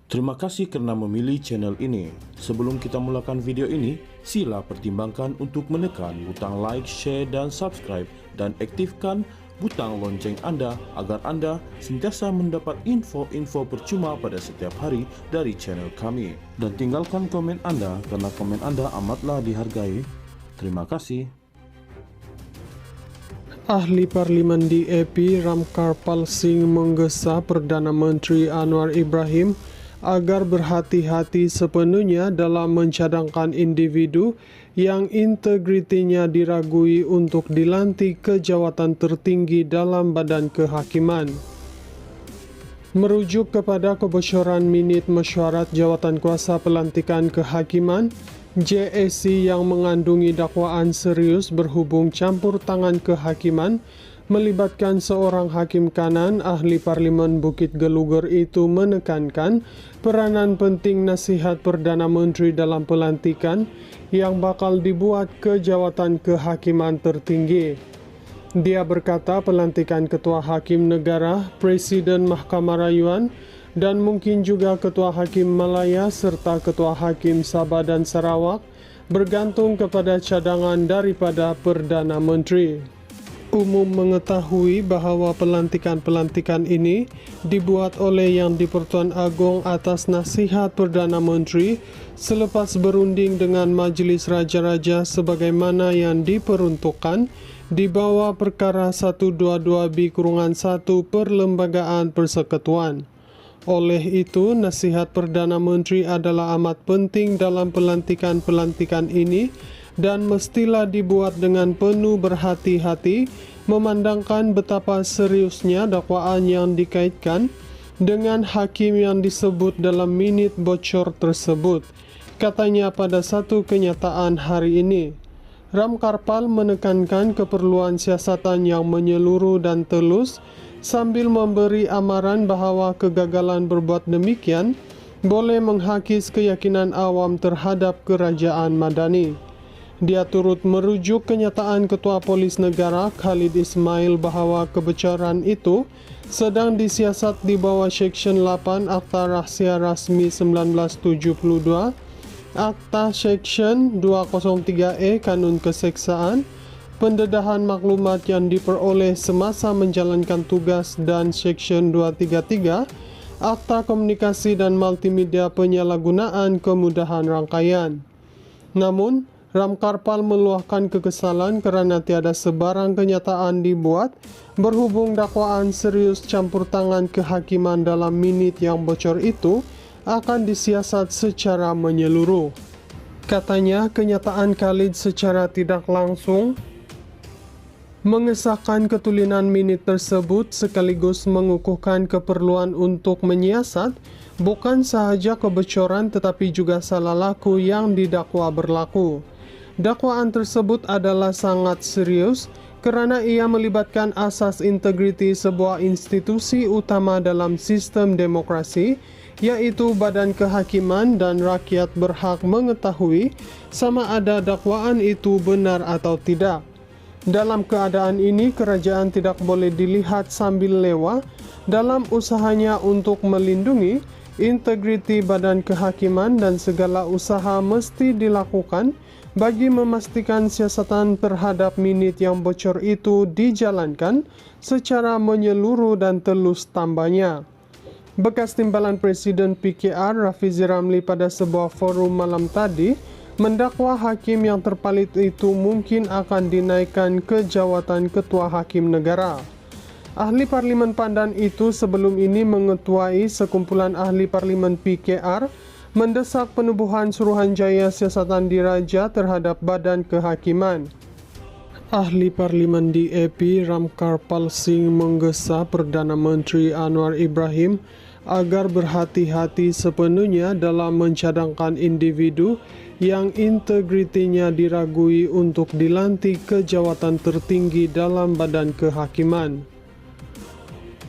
Terima kasih kerana memilih channel ini. Sebelum kita mulakan video ini, sila pertimbangkan untuk menekan butang like, share dan subscribe dan aktifkan butang lonceng anda agar anda sentiasa mendapat info-info percuma pada setiap hari dari channel kami. Dan tinggalkan komen anda kerana komen anda amatlah dihargai. Terima kasih. Ahli Parlimen DAP Ramkarpal Singh menggesa Perdana Menteri Anwar Ibrahim agar berhati-hati sepenuhnya dalam mencadangkan individu yang integritinya diragui untuk dilantik ke jawatan tertinggi dalam badan kehakiman. Merujuk kepada kebocoran minit mesyuarat jawatan kuasa pelantikan kehakiman, JSC yang mengandungi dakwaan serius berhubung campur tangan kehakiman melibatkan seorang hakim kanan, ahli Parlimen Bukit Gelugur itu menekankan peranan penting nasihat Perdana Menteri dalam pelantikan yang bakal dibuat ke jawatan kehakiman tertinggi. Dia berkata pelantikan Ketua Hakim Negara, Presiden Mahkamah Rayuan dan mungkin juga Ketua Hakim Malaya serta Ketua Hakim Sabah dan Sarawak bergantung kepada cadangan daripada Perdana Menteri. Umum mengetahui bahawa pelantikan-pelantikan ini dibuat oleh Yang di-Pertuan Agong atas nasihat Perdana Menteri selepas berunding dengan Majlis Raja-Raja sebagaimana yang diperuntukkan di bawah Perkara 122B-1 Perlembagaan Persekutuan. Oleh itu, nasihat Perdana Menteri adalah amat penting dalam pelantikan-pelantikan ini dan mestilah dibuat dengan penuh berhati-hati memandangkan betapa seriusnya dakwaan yang dikaitkan dengan hakim yang disebut dalam minit bocor tersebut, katanya pada satu kenyataan hari ini. Ramkarpal menekankan keperluan siasatan yang menyeluruh dan telus sambil memberi amaran bahawa kegagalan berbuat demikian boleh menghakis keyakinan awam terhadap kerajaan madani. Dia turut merujuk kenyataan Ketua Polis Negara Khalid Ismail bahawa kebocoran itu sedang disiasat di bawah Seksyen 8 Akta Rahsia Rasmi 1972, Akta Seksyen 203E Kanun Keseksaan, pendedahan maklumat yang diperoleh semasa menjalankan tugas dan Seksyen 233, Akta Komunikasi dan Multimedia Penyalahgunaan Kemudahan Rangkaian. Namun, Ramkarpal meluahkan kekesalan kerana tiada sebarang kenyataan dibuat berhubung dakwaan serius campur tangan kehakiman dalam minit yang bocor itu akan disiasat secara menyeluruh. Katanya, kenyataan Khalid secara tidak langsung mengesahkan ketulinan minit tersebut sekaligus mengukuhkan keperluan untuk menyiasat bukan sahaja kebocoran tetapi juga salah laku yang didakwa berlaku. Dakwaan tersebut adalah sangat serius kerana ia melibatkan asas integriti sebuah institusi utama dalam sistem demokrasi, iaitu badan kehakiman, dan rakyat berhak mengetahui sama ada dakwaan itu benar atau tidak. Dalam keadaan ini, kerajaan tidak boleh dilihat sambil lewa dalam usahanya untuk melindungi integriti badan kehakiman dan segala usaha mesti dilakukan bagi memastikan siasatan terhadap minit yang bocor itu dijalankan secara menyeluruh dan telus tambahnya. Bekas Timbalan Presiden PKR Rafizi Ramli pada sebuah forum malam tadi mendakwa hakim yang terpalit itu mungkin akan dinaikkan ke jawatan Ketua Hakim Negara. Ahli Parlimen Pandan itu sebelum ini mengetuai sekumpulan ahli Parlimen PKR mendesak penubuhan Suruhanjaya Siasatan Diraja terhadap badan kehakiman. Ahli Parlimen DAP Ramkarpal Singh menggesa Perdana Menteri Anwar Ibrahim agar berhati-hati sepenuhnya dalam mencadangkan individu yang integritinya diragui untuk dilantik ke jawatan tertinggi dalam badan kehakiman.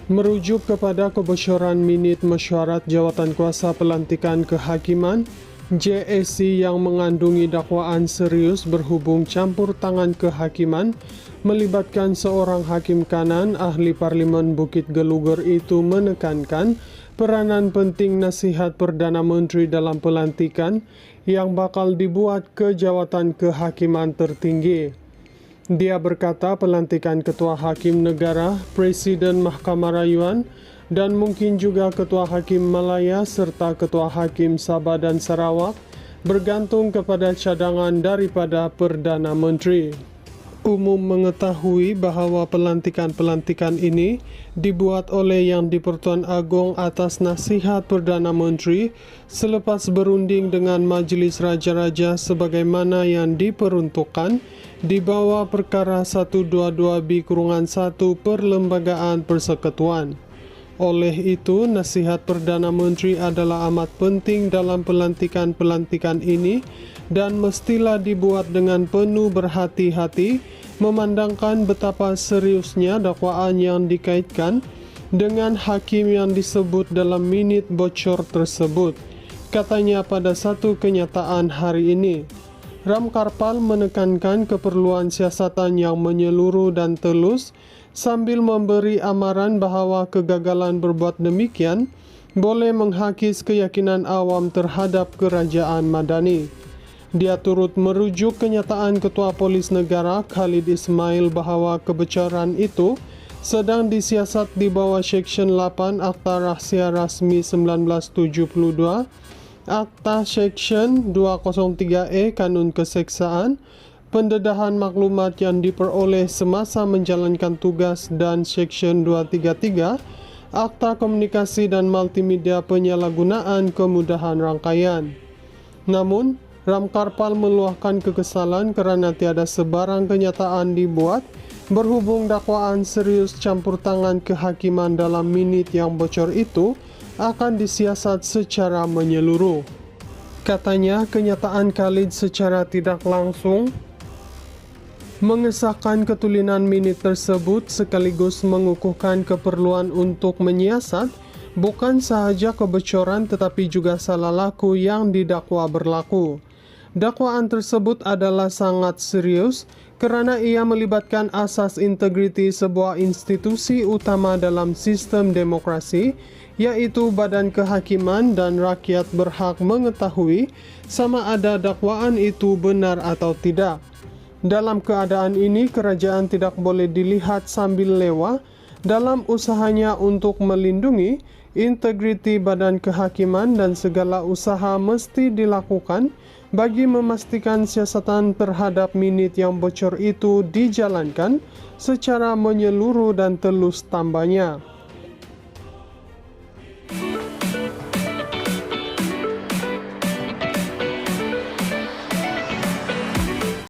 Merujuk kepada kebocoran minit mesyuarat jawatan kuasa pelantikan kehakiman, JSC yang mengandungi dakwaan serius berhubung campur tangan kehakiman melibatkan seorang hakim kanan ahli Parlimen Bukit Gelugur itu menekankan peranan penting nasihat Perdana Menteri dalam pelantikan yang bakal dibuat ke jawatan kehakiman tertinggi. Dia berkata pelantikan Ketua Hakim Negara, Presiden Mahkamah Rayuan, dan mungkin juga Ketua Hakim Malaya serta Ketua Hakim Sabah dan Sarawak bergantung kepada cadangan daripada Perdana Menteri. Umum mengetahui bahawa pelantikan-pelantikan ini dibuat oleh Yang di-Pertuan Agong atas nasihat Perdana Menteri selepas berunding dengan Majlis Raja-Raja sebagaimana yang diperuntukkan di bawah Perkara 122B-1 Perlembagaan Persekutuan. Oleh itu, nasihat Perdana Menteri adalah amat penting dalam pelantikan-pelantikan ini dan mestilah dibuat dengan penuh berhati-hati memandangkan betapa seriusnya dakwaan yang dikaitkan dengan hakim yang disebut dalam minit bocor tersebut. Katanya pada satu kenyataan hari ini, Ramkarpal menekankan keperluan siasatan yang menyeluruh dan telus sambil memberi amaran bahawa kegagalan berbuat demikian boleh menghakis keyakinan awam terhadap kerajaan Madani. Dia turut merujuk kenyataan Ketua Polis Negara Khalid Ismail bahawa kebocoran itu sedang disiasat di bawah Seksyen 8 Akta Rahsia Rasmi 1972, Akta Seksyen 203E Kanun Keseksaan, pendedahan maklumat yang diperoleh semasa menjalankan tugas, dan Seksyen 233 Akta Komunikasi dan Multimedia Penyalahgunaan Kemudahan Rangkaian. Namun, Ramkarpal meluahkan kekesalan kerana tiada sebarang kenyataan dibuat berhubung dakwaan serius campur tangan kehakiman dalam minit yang bocor itu akan disiasat secara menyeluruh. Katanya, kenyataan Khalid secara tidak langsung mengesahkan ketulinan minit tersebut sekaligus mengukuhkan keperluan untuk menyiasat bukan sahaja kebocoran tetapi juga salah laku yang didakwa berlaku. Dakwaan tersebut adalah sangat serius kerana ia melibatkan asas integriti sebuah institusi utama dalam sistem demokrasi, iaitu Badan Kehakiman, dan rakyat berhak mengetahui sama ada dakwaan itu benar atau tidak. Dalam keadaan ini, kerajaan tidak boleh dilihat sambil lewa dalam usahanya untuk melindungi integriti Badan Kehakiman, dan segala usaha mesti dilakukan bagi memastikan siasatan terhadap minit yang bocor itu dijalankan secara menyeluruh dan telus tambahnya.